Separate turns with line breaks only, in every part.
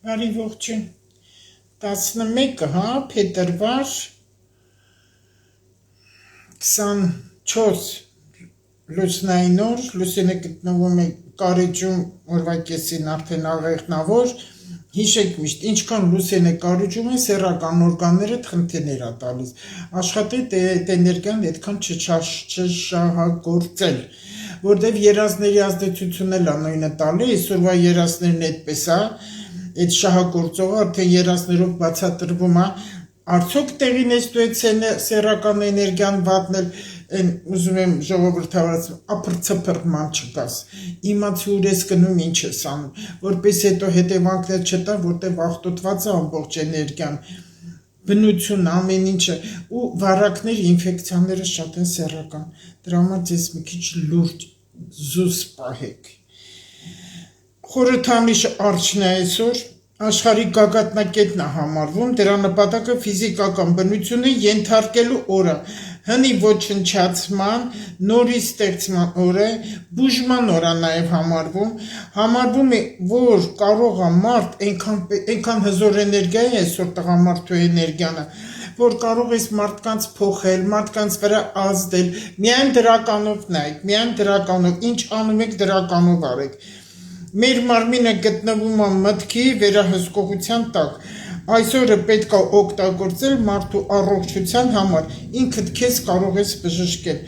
Բարի ողջույն 11 փետրվար 24 լուսնային օր լուսինը գտնվում է կարիճում օրվա կեսին արդեն աղեղնավոր հիշեք միշտ ինչքան լուսինը կարիճում է սեռական օրգանները խնդիրներ է տալիս աշխատեք այդ էներգիան այդքան չշահագործել որտեվ երազների ազդեցությունն էլ անույնը տալի այսօրվա երազներն այդպես է այդ շահագործողը արդեն երազներով բացատրվում է արդյոք տեղին է ստուեցել սեռական էներգիան վատնել ուզում եմ ժողովրդավարացում ապրծփռման չկաս իմացի ուր ես գնում ինչ ես անում որպես հետո հետևանքներ չտա որտեղ աղտոտված է ամբողջ էներգիան բնություն ամեն ինչը ու վարակներ ինֆեկցիաները շատ են սեռական դրա համար ձեզ մի քիչ լուրջ զուս պահեք Խորհրդանիշը արջն է այսօր, աշխարհի գագաթնակետն է համարվում, դրա նպատակը ֆիզիկական բնությունը ենթարկելու օրը, հնի ոչնչացման, նորի ստեղծման օրը, բուժման օր է նաև համարվում է, որ կարող է մարդ այնքան հզոր էներգիա է այսօր տղամարդու էներգիանը, որ կարող ես մարդկանց փոխել, մարդկանց վրա ազդել, միայն դրականով նայեք, միայն դրականով, ինչ անում եք դրականով արեք Մեր մարմինը գտնվում է մտքի վերահսկողության տակ, այսօրը պետք է օգտագործել մարդու առողջության համար, ինքդ քեզ կարող ես բժշկել,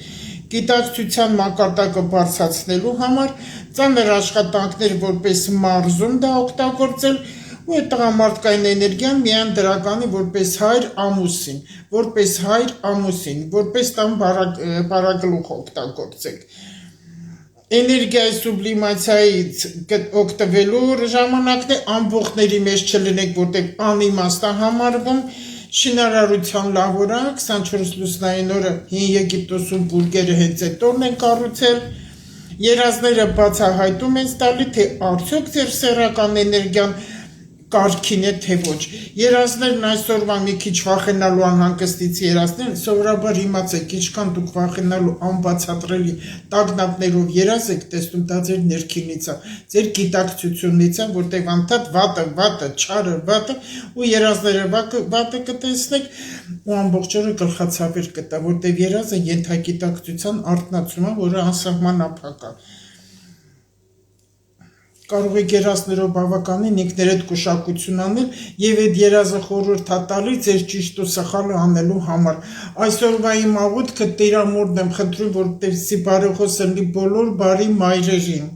գիտակցության մակարդակը բարձրացնելու համար, ծանր աշխատանքներ որպես մարզում դա օգտագործել ու այդ տղամարդկային էներգիան միայն դրականի որպես հայր ամուսին, որպես տան բարագլուխ օգտագործեք Էներգիայի սուբլիմացիայից օգտվելու ժամանակն է ամբողջների մեջ չլինեք, որտեղ անիմաստ է համարվում, շինարարության լավ օր է, 24 լուսնային օրը հին Եգիպտոսում բուրգերը հենց այդ օրն են կառուցել, երազները բացահայտում են տալի, թե արդյոք ձեր սեռական էներգիան կարգին է թե ոչ երազներն այսօրվա մի քիչ վախենալու անհանգստից երազներ սովորաբար իմացեք ինչքան դուք վախենալու անբացատրելի տագնապներով երազ եք տեսնում դա ձեր ներքինից է ձեր գիտակցությունից է որտեղ անդադ վատը չարը վատը ու երազները վատը կտեսնեք ու ամբողջ օրը գլխացավեր կտա որտեղ երազը ենթագիտակցության արտնացում է որը անսահմանափակ է կարող եք երազներով բավականին ինքներդ գուշակություն անել եւ այդ երազը խորհուրդ է տալի ձեր ճիշտ ու սխալը անելու համար այսօրվա իմ աղոթքը տիրամորն եմ խնդրում որպեսզի բարեխոս լինի բոլոր բարի մայրերին